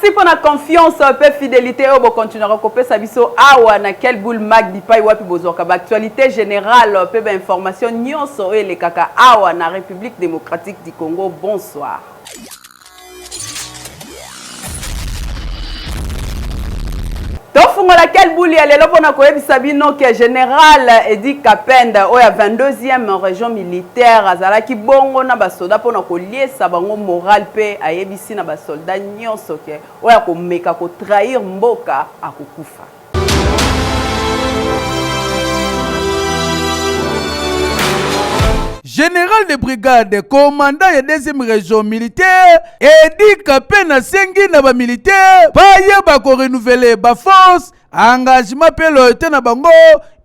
Merci pour la confiance et fidélité. On continue à couper sa biso awa na quel boule mag di pai wapi bozoka ba actualité générale pe ba information nyonso et les kaka awa na République démocratique du Congo. Bonsoir. Tofungo la quel boule ya lelo pona ko yebisa bino ke général Edi Kapenda oya 22e région militaire azalaki bongo na ba soda pona ko liesa bango moral pe ayebisi na ba soldat nyonso ke oya ko meka ko trahir mboka akokufa. Général de brigade, commandant de 2e région militaire, Edi Kapenda sengi na ba militaire, ba ko renouveler ba force, engagement pe loyauté na bango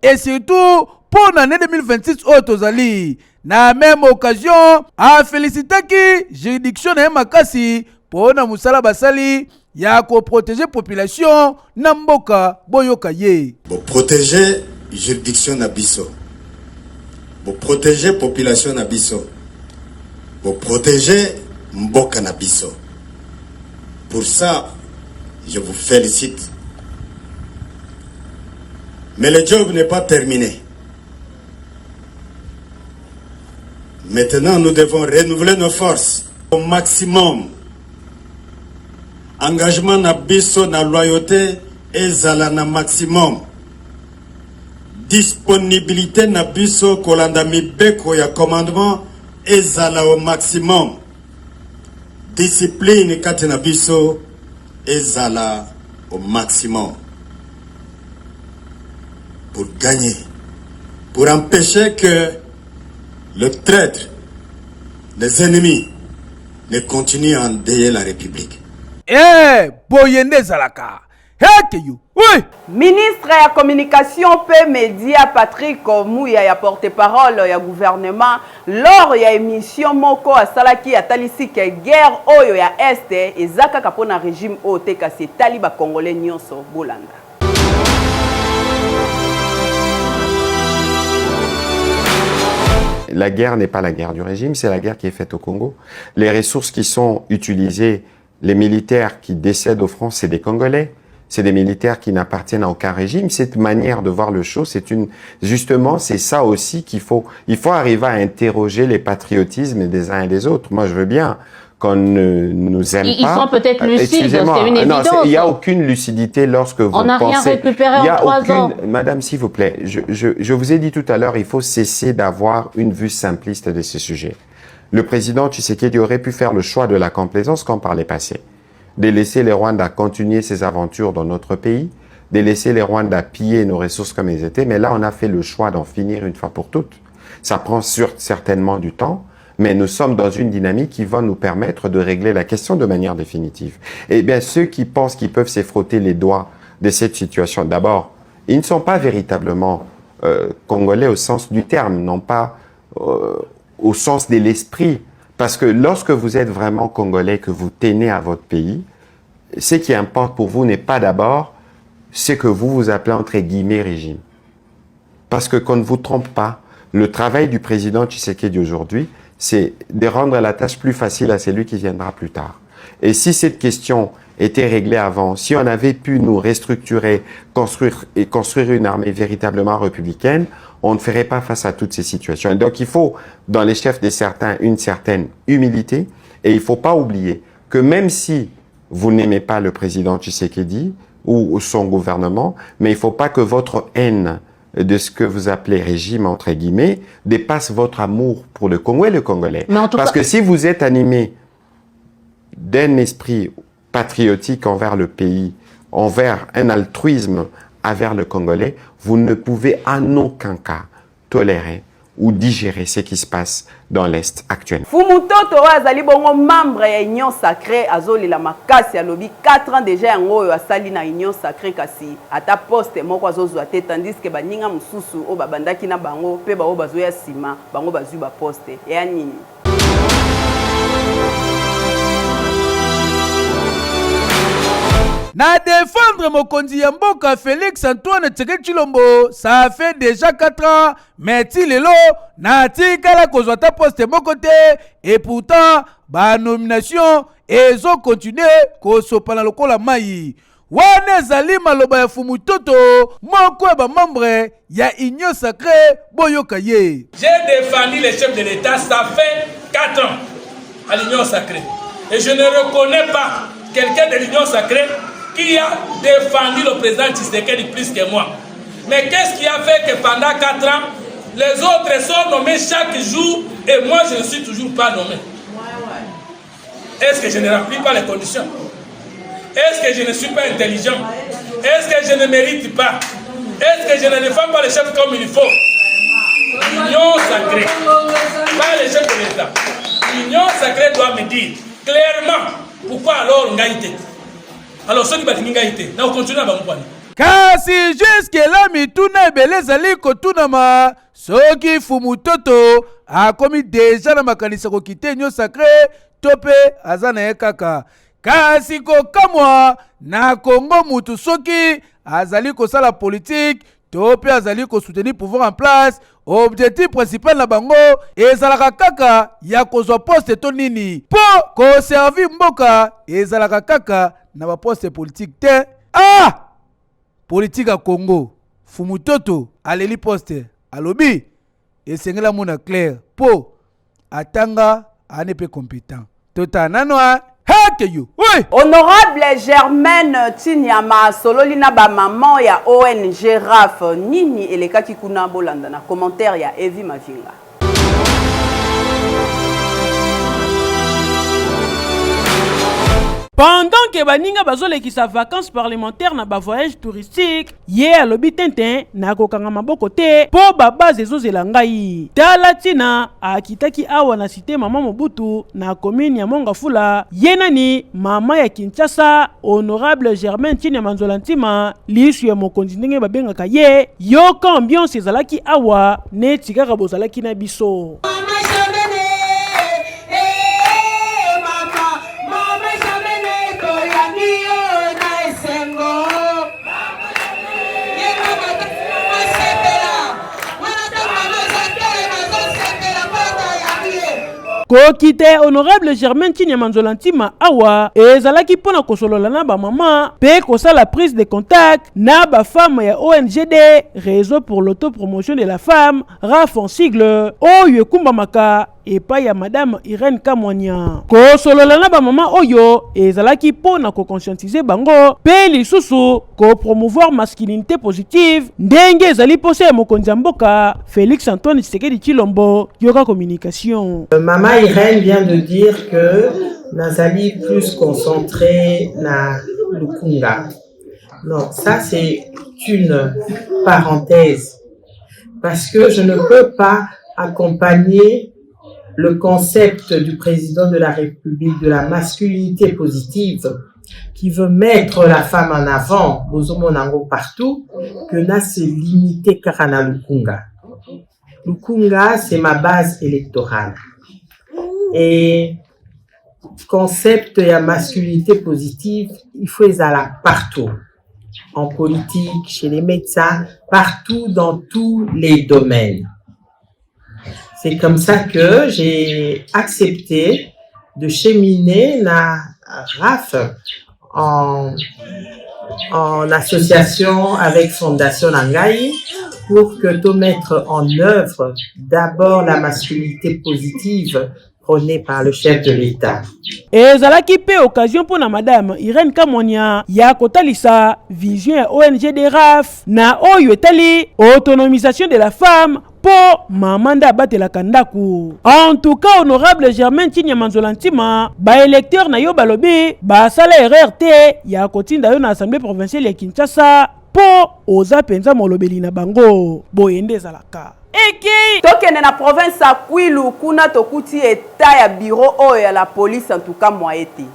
et surtout pour l'année 2026 Otozali. Na même occasion, a félicité qui juridiction na makasi pour na musala basali ya ko protéger population na mboka boyoka ye. Pour protéger juridiction na biso. Pour protéger population na biso. Pour protéger mboka na biso. Pour ça, je vous félicite. Mais le job n'est pas terminé. Maintenant, nous devons renouveler nos forces au maximum. Engagement na biso na loyauté ezala na maximum. Disponibilité na biso kolanda mibeko ya commandement ezala au maximum. Discipline kati na biso ezala au maximum. Pour gagner, pour empêcher que le traître, les ennemis ne continuent à endeuiller la République. Eh, boyende zalaka. Hekeyu. Oui. Ministre ya communication pe média Patrick Mouya ya porte-parole ya gouvernement lors ya émission moko asalaki atalisi ke guerre oyo ya este ezaka kapona régime ote kasi taliba congolais nyonso bolanda. La guerre n'est pas la guerre du régime, c'est la guerre qui est faite au Congo. Les ressources qui sont utilisées, les militaires qui décèdent au front, c'est des Congolais. C'est des militaires qui n'appartiennent à aucun régime. Cette manière de voir le show, justement, c'est ça aussi il faut arriver à interroger les patriotismes des uns et des autres. Moi, je veux bien qu'on ne nous aime pas. Ils sont peut-être lucides, c'est une évidence. Non, il n'y a aucune lucidité lorsque vous pensez... On n'a rien récupéré en 3 ans. Madame, s'il vous plaît, je vous ai dit tout à l'heure, il faut cesser d'avoir une vue simpliste de ce sujet. Le président Tshisekedi aurait pu faire le choix de la complaisance comme par les passés, de laisser les Rwandais continuer ses aventures dans notre pays, de laisser les Rwandais piller nos ressources comme ils étaient, mais là, on a fait le choix d'en finir une fois pour toutes. Ça prend certainement du temps, mais nous sommes dans une dynamique qui va nous permettre de régler la question de manière définitive. Eh bien, ceux qui pensent qu'ils peuvent se frotter les doigts de cette situation, d'abord, ils ne sont pas véritablement congolais au sens du terme, non pas au sens de l'esprit. Parce que lorsque vous êtes vraiment congolais, que vous tenez à votre pays, ce qui importe pour vous n'est pas d'abord ce que vous appelez entre guillemets régime. Parce que qu'on ne vous trompe pas, le travail du président Tshisekedi aujourd'hui, c'est de rendre la tâche plus facile à celui qui viendra plus tard. Et si cette question était réglée avant, si on avait pu nous restructurer, construire une armée véritablement républicaine, on ne ferait pas face à toutes ces situations. Et donc il faut, dans les chefs de certains, une certaine humilité, et il ne faut pas oublier que même si vous n'aimez pas le président Tshisekedi ou son gouvernement, mais il ne faut pas que votre haine de ce que vous appelez régime, entre guillemets, dépasse votre amour pour le Congo et le Congolais. Parce que si vous êtes animé d'un esprit patriotique envers le pays, envers un altruisme envers le Congolais, vous ne pouvez en aucun cas tolérer ou digérer ce qui se passe dans l'Est actuel. Fumutoto azali bongo membre ya Union Sacrée azoli la makasi alobi 4 ans déjà yango oyo asali na Union Sacrée kasi ata poste moko azozwa te tandis que baninga mususu o babandaki na bango pe ba o bazoya sima bango bazwi ba poste ya nini. Na défendre mokonzi ya mboka Félix Antoine Tshisekedi Tshilombo, ça fait déjà 4 ans, mais ti lelo na tikala kozwa ta poste moko te, et pourtant ba nomination ezo continue kosopana lokola mai. Wana ezali maloba ya Fumutoto moko ya ba membre ya Union Sacrée boyoka ye. J'ai défendu le chef de l'État, ça fait 4 ans à l'Union Sacrée. Et je ne reconnais pas quelqu'un de l'Union Sacrée qui a défendu le président Tshisekedi plus que moi. Mais qu'est-ce qui a fait que pendant 4 ans, les autres sont nommés chaque jour et moi je ne suis toujours pas nommé? Est-ce que je ne remplis pas les conditions? Est-ce que je ne suis pas intelligent? Est-ce que je ne mérite pas? Est-ce que je ne défends pas les chefs comme il faut? L'Union Sacrée, pas les chefs de l'État. L'Union Sacrée doit me dire clairement pourquoi alors on a été. Alors ceux qui battent Ngaïté, on continue à m'en Kasi jusque là mituna ebele zali kotunama soki Fumutoto akomi deja na makanisa kokite Union Sacrée tope azana ye kaka. Kasi kokamwa na Congo mutu soki azali kosala politique tope azali soutenir pouvoir en place, objectif principal na bango ezalaka kaka ya kozwa poste to nini po koservi mboka ezalaka kaka na ba poste politique te. Politique à Congo Fumutoto aleli poste alobi esengela mona clair po atanga anepe compétent tota nanwa hakeyo. Oui, Honorable Germaine Tinyama sololina ba maman ya ONG RAF nini elekaki kuna bolanda na commentaire ya Evi Mavinga. Pendant que baninga bazoleki sa vacances parlementaires na ba voyage touristique, ye alobi Tintin na kokanga maboko te po babase ezozela ngai. Tala tina akitaki awa na cité Mama Mobutu na commune ya Mongafula, ye nani mama ya Kinshasa Honorable Germaine Tinyama Nzolantima lisu ya mokonzi ndenge babengaka ye yoka ambiance ezalaki awa ne tikaka bozalaki na biso. Kokite Honorable Germaine Tinyama Nzolantima awa ezalaki pona kosolola na ba mama pe kosala prise de contact na ba femme ya ONGD Réseau pour l'autopromotion de la femme RAF en sigle oyo ekumbamaka epai ya Madame Irène Kamwanya. Kosolola na ba mama oyo ezalaki pona ko conscientiser bango pe lisusu ko promouvoir masculinité positive ndenge ezali pose ya mokonzi mboka Félix Antoine Tshisekedi Tshilombo yoka communication. Maman Irène vient de dire que Nazali plus concentré na Lukunga. Non, ça c'est une parenthèse parce que je ne peux pas accompagner le concept du président de la République de la masculinité positive qui veut mettre la femme en avant, bozomonango partout, que na se limiter karana Lukunga. Lukunga, c'est ma base électorale. Et concept de la masculinité positive, il faut les aller partout. En politique, chez les médecins, partout dans tous les domaines. C'est comme ça que j'ai accepté de cheminer la RAF en association avec Fondation Nangai pour que tout mettre en œuvre d'abord la masculinité positive prônée par le chef de l'État. Ezalaki pe occasion pour na Madame Irène Kamwanya ya kotalisa vision ya ONG de RAF na oyo etali autonomisation de la femme po mamanda batela kandaku. En tout cas, Honorable Germaine Tinyama Nzolantima ba électeur na yo balobi ba sala RRT ya kotinda yo na Assemblée provinciale ya Kinshasa po oza penza molobeli na bango boyende ezalaka. Tokende na province ya Kwilu kuna tokuti eta ya bureau oyo ya la police en tout cas moyeti.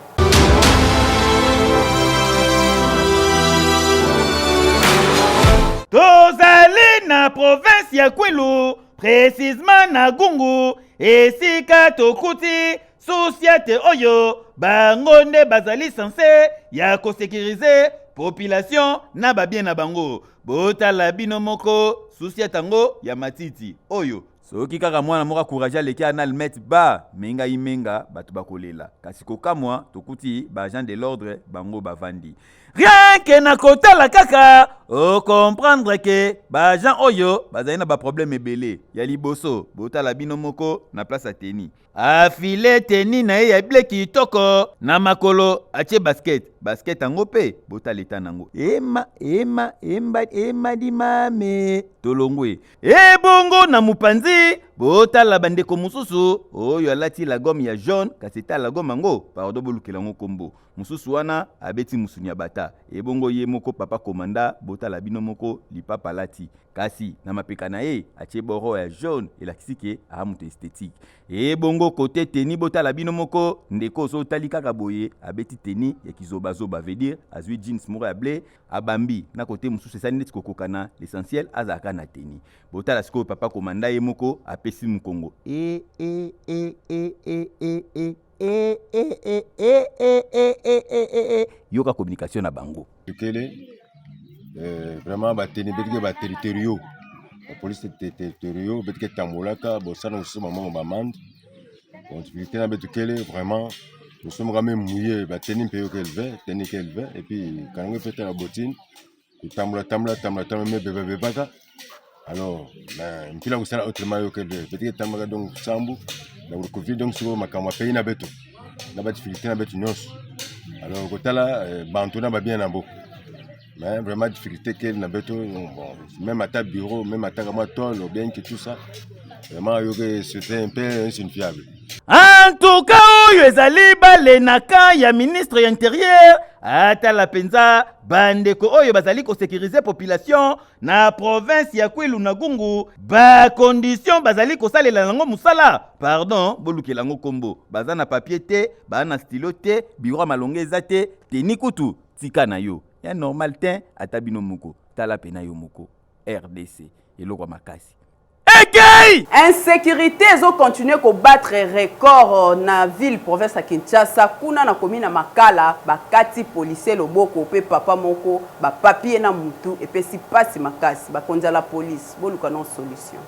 Tozali na province ya Kwilu, précisément na Gungu, esika tokuti société oyo bangonde bazali censé ya ko sécuriser population na babien na bango. Bota la bino moko société tango ya matiti oyo soki kaka mwana moko akourage aleki ana almet ba menga imenga bato bakolela kasi kokamwa tokuti baagent de l'ordre bango bavandi rien que na kotala kaka comprendre que baagent oyo bazali na baproblème ebele ya liboso botala bino moko na place ya teni afile teni na ye ya ble kitoko na makolo atie basket yango mpe botala eta nango emadi mame tolongwe ebongo na mupanzi botala bandeko mosusu oyo alati la gomme ya jaune kasi eta la gomme yango pardon bolukela yango kombo mosusu wana abeti musuni ya bata ebongo ye moko papa komanda botala bino moko lipapa alati kasi na mapeka na ye atie boro ya jaune elakisi ke amuto esthétique ebongo kote teni botala bino moko ndeko so tali kaka boye abeti teni ya kizobazoba veut dire azwi jeans moko ya blé abambi na kote mosusu esali neti kokokana l'essentiel azalaka na teni botala sikoyo papa komanda ye moko apesi mukongo yoka communication na bango tukele vraiment bateni betike ba territoriaux la police territoriaux betike tambolaka bosana mosusu mamango bamande difficulté na betukele vraiment nous sommes quand même mouillés bateni mpe yo kelve teni kelve et puis kanango pete na botine tambola me bebebaka alors mpila kusala autrement yo kelve betike tambola donc sambu na covid donc siko makambo pays na beto na ba difficulté na beto nyonso alors kotala bantu na ba bien na mbo mais vraiment difficulté qu'elle na beto bon même à ta bureau même à ta moi tol ou bien que tout ça vraiment yo que c'était un peu insignifiable. En tout cas oyo ezali bale na ka ya ministre ya intérieur ata la penza bandeko oyo bazali ko sécuriser population na province ya Kwilu na Gungu ba condition bazali ko salela nango musala pardon bolukela ngo kombo baza na papier te ba na stylo te bureau malonge ezate teni kutu tika na yo ya normal te atabino moko tala pena yo moko RDC eloko makasi. Okay! Insécurité zo continuer ko battre record na ville province à Kinshasa kuna na commune Makala bakati policier loboko pe papa moko ba papier na mutu et pe si passe makasi ba konza la police boluka non solution.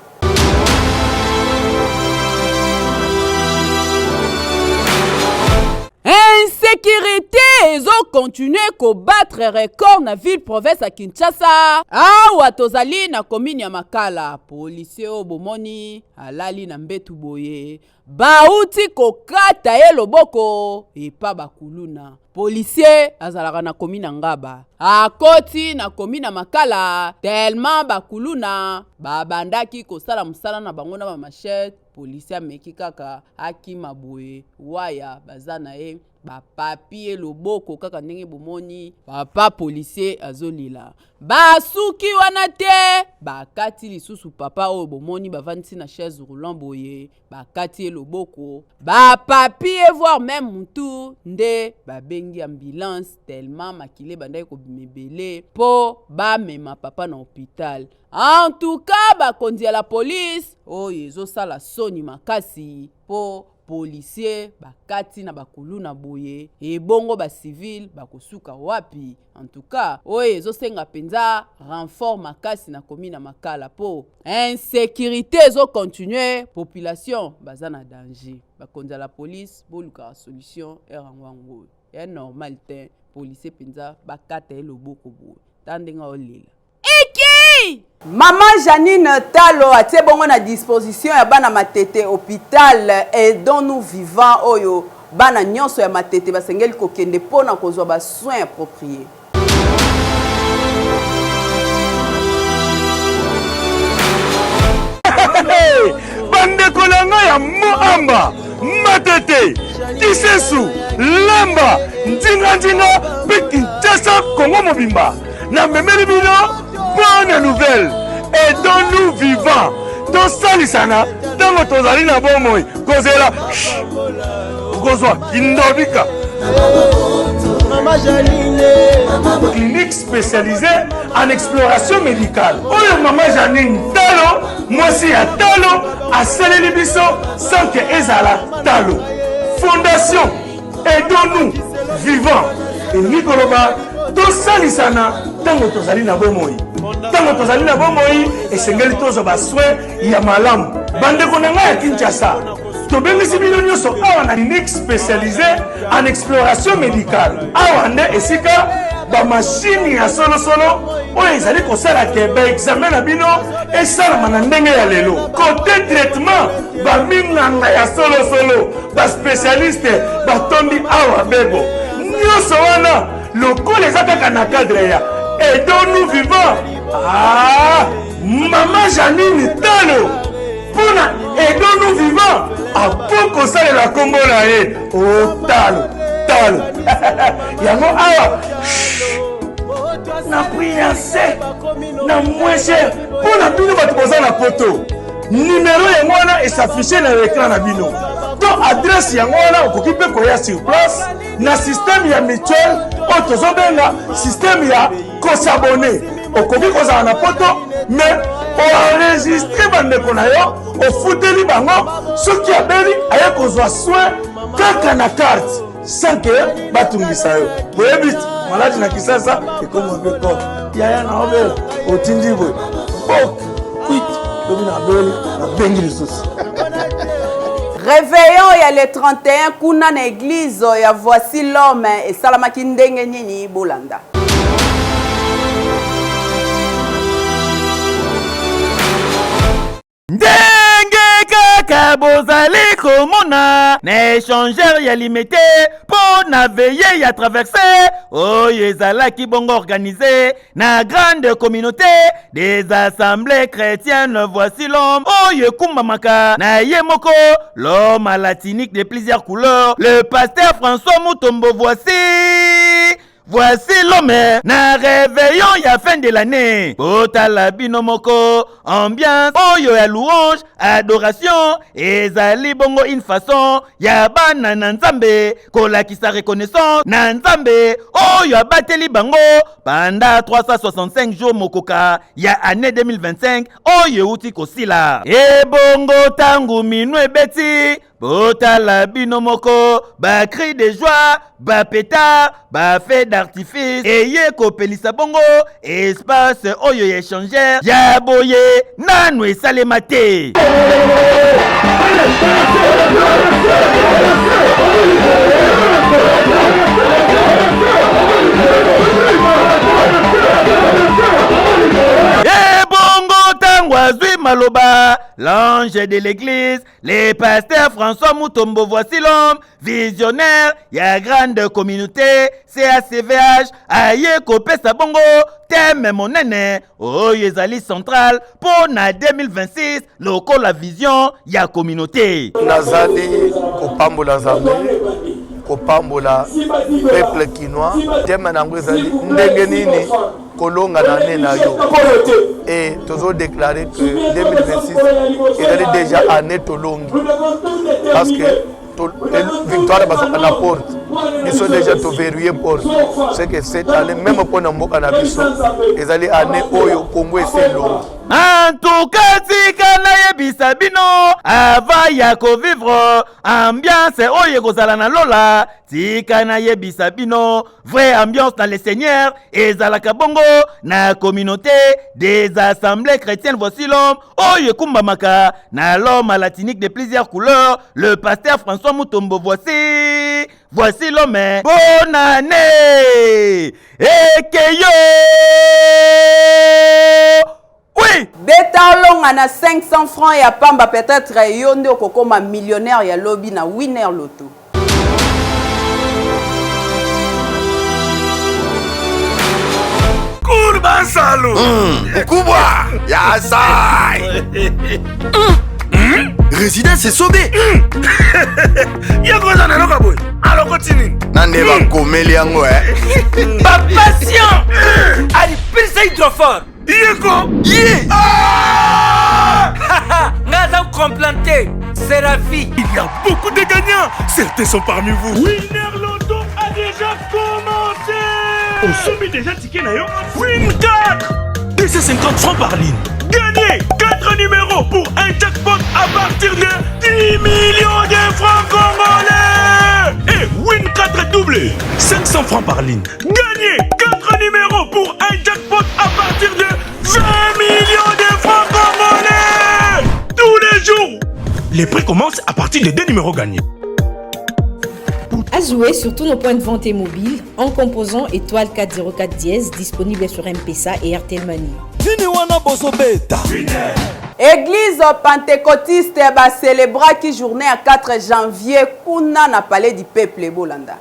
Insécurité ezo continuer ko battre record na ville province à Kinshasa. Awa tozali na commune ya Makala. Policier obomoni alali na mbetu boye. Bauti kokata ye loboko epa bakuluna. Policier azalaka na commune Ngaba. Akoti na commune Makala tellement bakuluna babandaki kosala musala na bango na ba machette. Policier meki kaka akima boye waya bazana e ba papier loboko kaka ndenge bomoni papa policier azolila basuki wana te bakati lisusu papa oyo bomoni bavandi na chaise roulant boye bakati loboko ba papier voir même mutu nde babengi ambulance tellement makile bandai ko bimebele po ba mema papa na hôpital. En tout cas bakondi ya la police oyo ezosala soni makasi po policier bakati na bakuluna boye ebongo ba civil bakosuka wapi. En tout cas oyo ezosenga penza renfort makasi na commune Makala po insécurité ezo continuer population baza na danger bakonza la police boluka solution erangwango ya normal te policier penza bakata loboko boye tandenga olela. Maman Janine Talo a été bonne à disposition ya bana matete hôpital et dont nous vivons oyo bana nyonso ya matete basengeli kokende pona kozwa ba soins appropriés. Bande kolanga ya moamba matete kisesu lamba ndinga pe Kinshasa Congo mobimba na memeli bino. Bonne nouvelle et dont nous vivons dans Salisana dans notre zalina bomoi kozela kozwa indobika clinique spécialisée en exploration médicale oyo Maman Janine Talo mwasi ya Talo asaleli biso sans que ezala Talo fondation et dont nous vivons et Nikoloba to Salisana tango tozali na bomoi tango tozali na bomoi esengeli tozo ba soin ya malamu bandeko na ngai ya Kinshasa tobengisi bino nyonso awa na clinique spécialisée en exploration médicale awa nde esika bamashini ya solosolo oyo ezali kosalaka baexamen na bino esalama na ndenge ya lelo côté traitement baminganga ya solosolo baspécialiste batondi awa bebo nyonso wana lokola eza kaka na cadre ya aidons-nous vivants. Maman Janine Talo mpona aidons-nous vivants apokosalela kombo na ye o Talo yango awa na prix ya se na moins cher mpona bino bato boza na poto numéro yango wana esaffiche na l'écran na bino to adresse yango wana okoki mpe koya sur place na système ya mutuelle oyo tozobenga système ya kosabone okoki kozala na poto mais oenregistre bandeko na yo ofuteli bango soki abeli aye kozwa soin kaka na carte sans que batungisa yo boyebi ti maladi na kisasa ekomi mpe ko yaya na obela otindi boye bok kwit lobi na beli na bengi lisusu. Réveillon ya le 31 kuna na église ya Voici l'homme et salamaki ndenge nini bolanda. Ndenge kaka bozali komona na échangeur ya limité pour na veiller ya traverser oyo ezalaki bongo organisé na grande communauté des assemblées chrétiennes. Voici l'homme oyo ekumbamaka na ye moko l'homme à la tunique de plusieurs couleurs, le pasteur François Mutombo. Voici l'homme na réveillon ya fin de l'année. Botala bino moko ambiance oyo ya louange, adoration ezali bongo une façon ya bana na nzambe kolakisa reconnaissance na nzambe oyo abateli bango pendant 365 jours mokoka ya année 2025 oyo uti kosila. E bongo tangu minu ebeti botala bino moko ba cri de joie, ba pétard, ba feu d'artifice eye kopelisa bongo espace oyo ya échangeur ya boye nanu esalema te. Azui Maloba, l'ange de l'église, le pasteur François Mutombo. Voici l'homme visionnaire, ya grande communauté, CACVH, aye kopesa bongo, thème monene, oyezali central, pour na 2026, loko la vision, ya communauté. Nazali kopambola Nzambe, kopambola peuple kinois, thème nango ezali ndenge nini kolonga na ne na yo. Et toujours déclaré que 2026 il est déjà année tolongi parce que victoire est à la porte. Ils sont déjà verrouillés porte. C'est que cette année même pour Namboka na biso ils allaient année oyo Congo et c'est long. En tout cas, tika na yebisa bino avant ya ko vivre ambiance oyo kozala na lola tika na yebisa bino vraie ambiance dans le Seigneur ezalaka bongo na communauté des assemblées chrétiennes. Voici l'homme oyo kumbamaka na l'homme à la tunique de plusieurs couleurs, le pasteur François Mutombo. Voici l'homme. Bonne année et que yo. Oui. Betalonga na 500 francs ya pamba peut-être yo nde okokoma millionnaire ya lobby na winner loto. Kurban Salou. Kubwa ya sai. Résidence est sauvée. Yako za na loka boy. Alors continue. Nande ba komeli yango Ba patient. Ali pisa hydrophore. Yeko. Yeah. Ngaza complanté. Séraphie. Il y a beaucoup de gagnants. Certains sont parmi vous. Winner Lotto a déjà commencé. On soumet déjà ticket nayo. Win 4. 250 francs par ligne. Gagnez 4 numéros pour un jackpot à partir de 10 millions de francs congolais. Et Win 4 doublé, 500 francs par ligne. Gagnez 4 numéros pour un jackpot à partir de 20 millions de francs congolais. Tous les jours, Les prix commencent à partir de 2 numéros gagnés. À jouer sur tous nos points de vente et mobiles en composant étoile 404 dièse disponible sur M-Pesa et RTL Money. Église pentecôtiste va célébrer qui journée à 4 janvier kuna na palais du peuple Bolanda.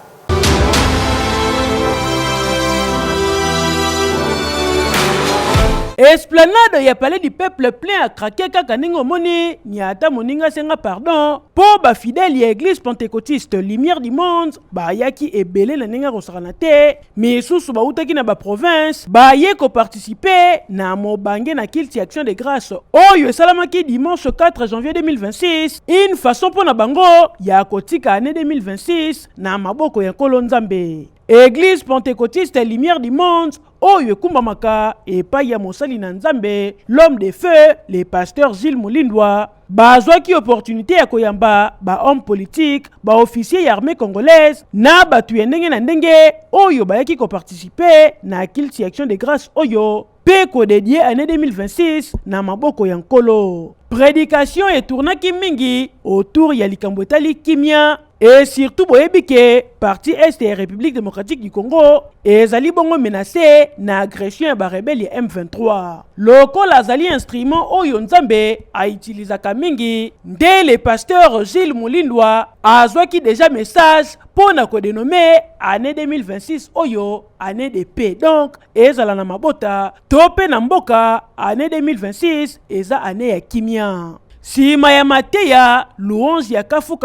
Esplanade ya palais du peuple plein à craquer kaka ningo moni ni ata moninga senga pardon pour ba fidèle ya église pentecôtiste lumière du monde ba yaki ebele na ninga rosarana te mais susu ba utaki na ba province ba ye ko participer na mobange na kilti action de grâce oyo salamaki dimanche 4 janvier 2026 une façon pour na bango ya kotika année 2026 na maboko ya Nkolo Nzambe. Église pentecôtiste lumière du monde oyo kumbamaka epai ya mosali na Nzambe l'homme de feu le pasteur Gilles Mulindwa bazwaki opportunité ya koyamba ba homme politique ba officier ya armée congolaise na batu ya ndenge na ndenge oyo bayaki ko participer na kilti action de grâce oyo pe ko dédié année 2026 na maboko ya Nkolo. Prédication et tournaki mingi autour ya likambo etali kimia et surtout boyebike parti est et République démocratique du Congo et zali bongo menacé na agression ya ba rebelle M23. Lokola zali instrument oyo Nzambe a utilisé mingi nde le pasteur Gilles Mulindwa azwaki déjà message pour na ko dénommer année 2026 oyo année de paix. Donc ezala na mabota tope na mboka année 2026 eza année ya kimia. Si maya mateya louange ya kafu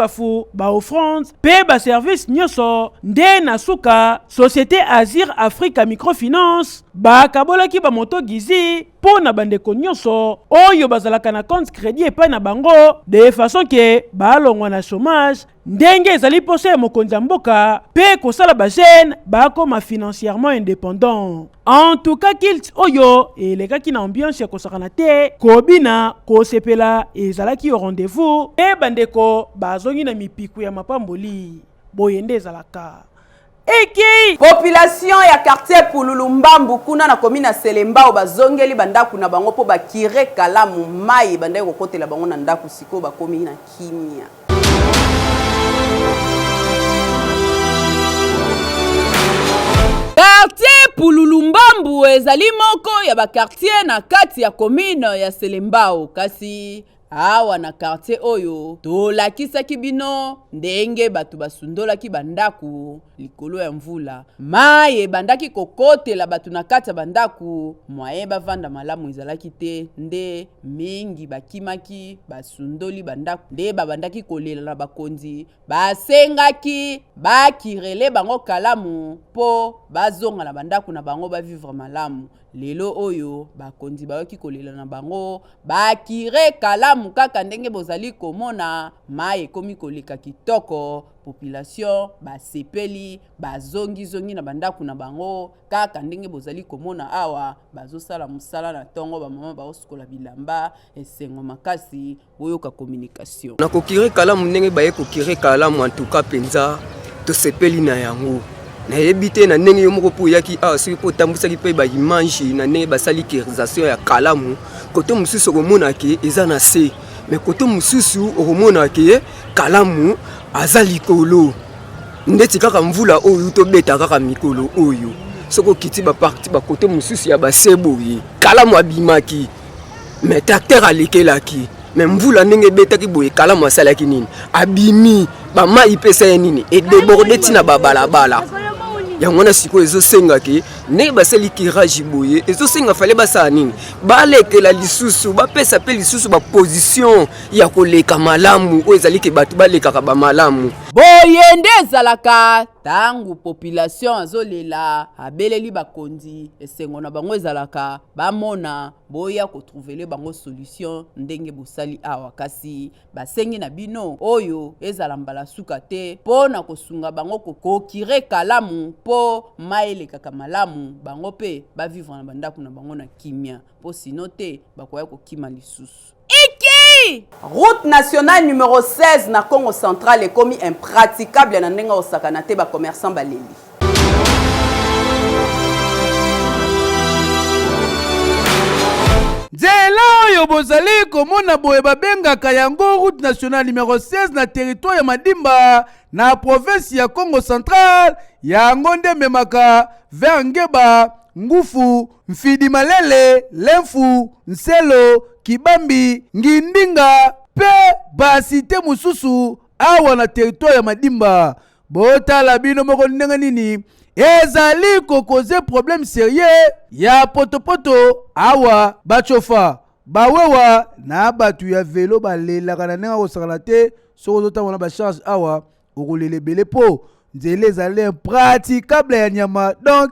ba offrande pe ba service nyoso nde na suka société Azir Africa Microfinance ba kabolaki ba moto gizi po na bandeko nyoso oyo bazalaka na compte crédit epai na bango de façon que ba longwa na chômage ndenge ezali pose ya mokonzi ya mboka pe kosala ba jeune ba koma financièrement indépendant. En tout cas kilt oyo elekaki na ambiance ya kosakana te kobina kosepela ezalaki au rendez-vous e bandeko bazongi na mipiku ya mapamboli boyende ezalaka eki population ya quartier Pululumbambu kuna na commune ya Selembao bazongeli bandaku na bango po bakire kalamu mai bandai kokotela bango na ndaku siko bakomi na kimia. Quartier Pululumbambu ezali moko ya ba quartier na kati ya commune ya Selembao kasi awa na quartier oyo tolakisaki bino ndenge batu basundolaki bandaku likolo ya mvula mai ebandaki kokotela batu na kati ya bandaku mwaye bavanda malamu ezalaki te nde mingi bakimaki basundoli bandaku nde babandaki kolela na bakonzi basengaki bakirele bango kalamu po bazonga na bandaku na bango bavivre malamu. Lelo oyo bakonzi bayoki kolela na bango bakire kalamu kaka ndenge bozali komona mai ekomi koleka kitoko population basepeli bazongi na bandaku na bango kaka ndenge bozali komona awa bazosala musala na tongo ba mama baosukola bilamba esengo makasi oyoka communication na kokire kalamu ndenge baye kokire kalamu en tout cas penza to sepeli na yango na yebite na ndenge yo moko po yaki soki po tambusaki pe ba image na ndenge basali kérisation ya kalamu koto mususu komona ke eza na se mais koto mususu komona ke kalamu azali kolo ndeti kaka mvula oyo to beta kaka mikolo oyo soko kiti ba parti ba koto mususu ya basebo yi kalamu abimaki mais tracteur alekelaki mais mvula ndenge betaki boye kalamu asalaki nini abimi ba mai pesa ya nini et débordé tina babalabala yango na siko ezosenga ke ne basali kirage boye ezosenga fale basala nini balekela lisusu bapesa pe lisusu ba position ya koleka malamu oyo ezali ke batu balekaka ba malamu boyende ezalaka tangu population azolela abeleli bakonzi esengo na bango ezalaka bamona boya kotrouvele bango solution ndenge bosali awa kasi basengi na bino oyo ezala mbala suka te po na kosunga bango kokire kalamu po maele kaka malamu bango pe bavivre na bandaku na bango na kimia po sino te bakoya kokima lisusu. Route nationale numéro 16 na Congo central est commis impraticable na ndenga osakana te ba commerçant baleli. nzela oyo bozali komona boye babengaka yango route nationale numéro 16 na territoire ya Madimba na province ya Congo Central, yango nde memaka vers Ngeba, Ngufu, Mfidi Malele, Lemfu, Nselo, Kibambi, Ngindinga pe basite mususu awa na territoire ya Madimba. Botala bino moko ndenge nini ezali kokoze problème sérieux ya potopoto awa bachofa bawewa na batu ya velo balelaka na ndenge kosakana te soko ozotambona bacharge awa okolelebele po nzela ezali impraticable ya nyama. Donc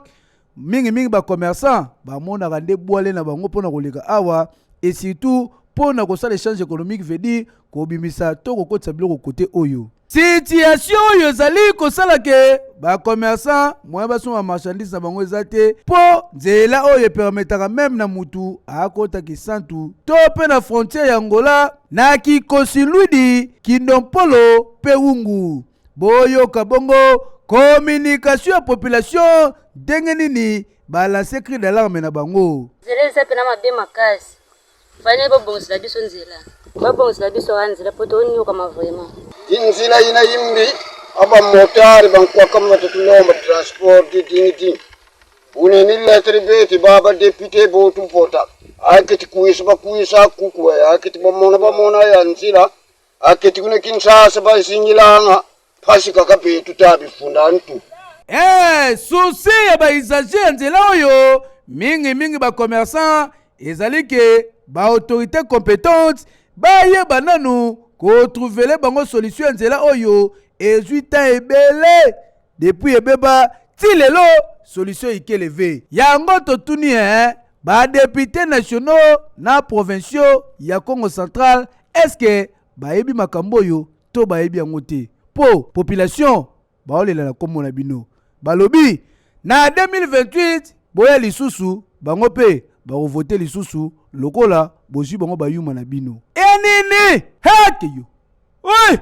mingi bacommerçant bamonaka nde bwale na bango mpona koleka awa, et surtout mpona kosala échange économique veut dire kobimisa to kokotisa biloko kote oyo. Situation oyo ezali kosala ke bacommerçant moyen basomba marchandise na bango eza te mpo nzela oyo epermetaka meme na mutu akota kisantu to mpe na frontière ya Angola na Kikosilwidi, Kindompolo pe Wungu. Boyoka bongo communication ya population ndenge nini balance cri d'alarme na bango. Nzela eza pena mabe makasi fane babongisela biso nzela babongisela biso wanzela poto onyoka vraiment inzila ina yimbi aba motari bankwa kama tutunomba transport dingi uneni lettre beti baba député botu pota akiti kuisa kukwa akiti bamona ya nzila akiti kuna Kinshasa basinyilanga pasika kapetu tabifunda ntu. Souci ya baisager ya nzela oyo mingi bacommerçant ezali ke baautorité compétente bayeba nanu kotrouvele bango solution ya nzela oyo ezwi ta ebele depuis ebeba ti lelo solution ikeleve yango totuni badepute nationaux na provinciaux ya Congo Central eske bayebi makambo oyo to bayebi yango te po population baolela na kombo na bino balobi na 2028 boya lisusu bango pe bakovote lisusu lokola bozwi bango bayuma na bino enini hekeyo.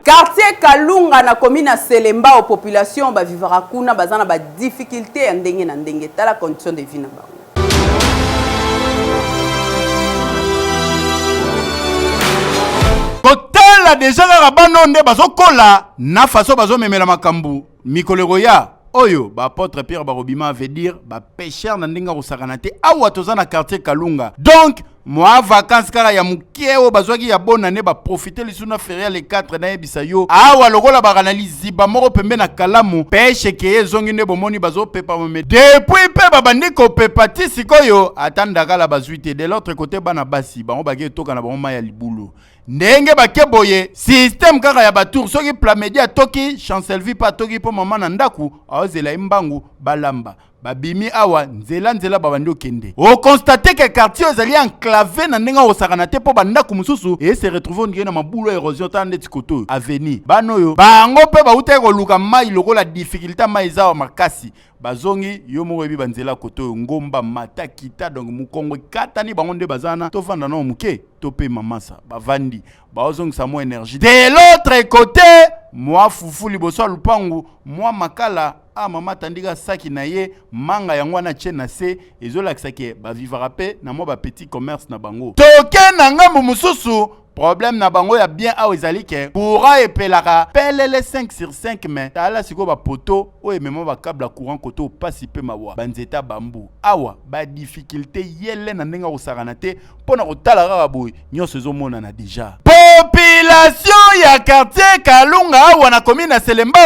Quartier Kalunga na commune ya Selemba aux population ba vivra kuna bazana ba difficulté ya ndenge na ndenge tala condition de vie na bango. Kotala deja kaka banonde bazokola na faso bazomemela makambu mikolero ya oyo ba apôtre Pierre Barobima veut dire ba pêcheur na ndinga kosakana te awa toza na quartier Kalunga. Donc moi vacances kala ya mukeo bazwaki ya bona ne ba profiter lisuna feria le 4 na ebisa yo awa lokola ba analyse ba moko pembe na kalamu pêche ke ezongi ne bomoni bazo pepa meme depuis pe babandi ko pepa ti sikoyo atanda kala bazwite de l'autre côté bana basi bango bage toka na bango ya libulu ndenge bakeboye système kaka ya batour soki plamédia toki chancellerie pa toki po mama na ndaku azela imbangu balamba babimi awa nzela babandi okende o constater que quartier ezali enclavé na ndenga osakana te po bandaku mususu et se retrouver ndenge na mabulo érosion tande tikoto avenir banoyo bango pe bauta koluka mai lokola difficulté mai za makasi bazongi yo moko ebi banzela koto ngomba mata kita donc mukongo katani bango nde bazana to vanda na muke to pe mamasa bavandi bazongi sa mo énergie de l'autre côté moi fufu liboso lupangu moi makala a mama tandika saki na ye manga yango na chena se ezolakisa ke ba vivra pe na mo ba petit commerce na bango toke na ngambo mususu problème na bango ya bien a ezali ke pourra epelaka pelele 5 sur 5 mais tala siko ba poto o emema ba câble courant koto pasi pe mawa banzeta bambu awa ba difficulté yele na ndenga osakana te pona kotala kaka boy nyonso ezomona na déjà population ya quartier Kalunga awa na commune na Selemba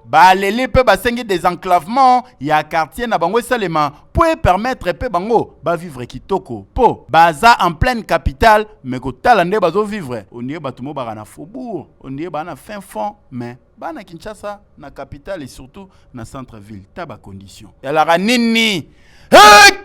baleli pe basengi des enclavements ya quartier na bango salema pour permettre pe bango ba vivre kitoko po baza en pleine capitale mais ko talande bazo vivre on y batumo ba na faubourg on y ba na fin fond mais ba na Kinshasa na capitale et surtout na centre ville taba condition ya la nini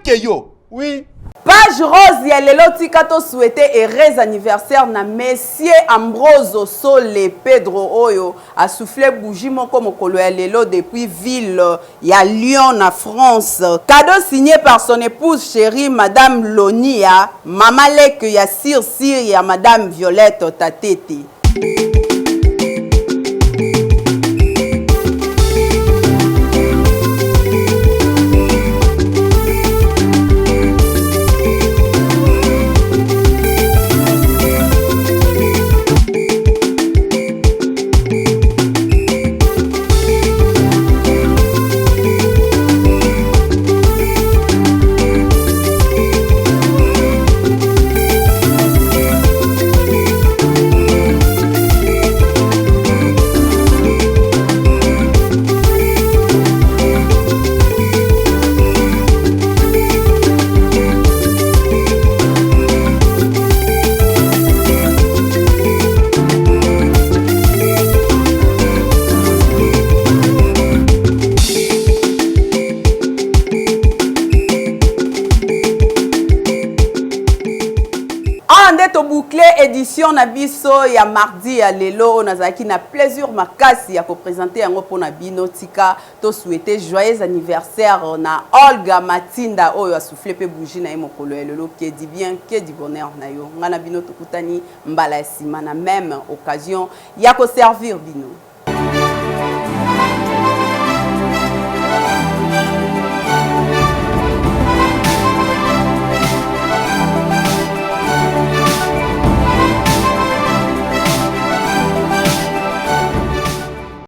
keyo. Oui. Page rose ya lelo tika to souhaiter heureux anniversaire na Monsieur Ambrose Sole Pedro oyo a soufflé bougie moko mokolo ya lelo depuis ville ya Lyon na France. Cadeau signé par son épouse chérie Madame Lonia, Mama Lek ya Sir ya Madame Violette Tatete. émission na biso ya mardi ya lelo onazaki na plaisir makasi ya ko présenter yango pona bino tika to souhaiter joyeux anniversaire na Olga Matinda oyo a soufflé pe bougie na mokolo ya lelo que dit bien que du bonheur na yo ngana bino tukutani mbala sima na même occasion ya ko servir bino.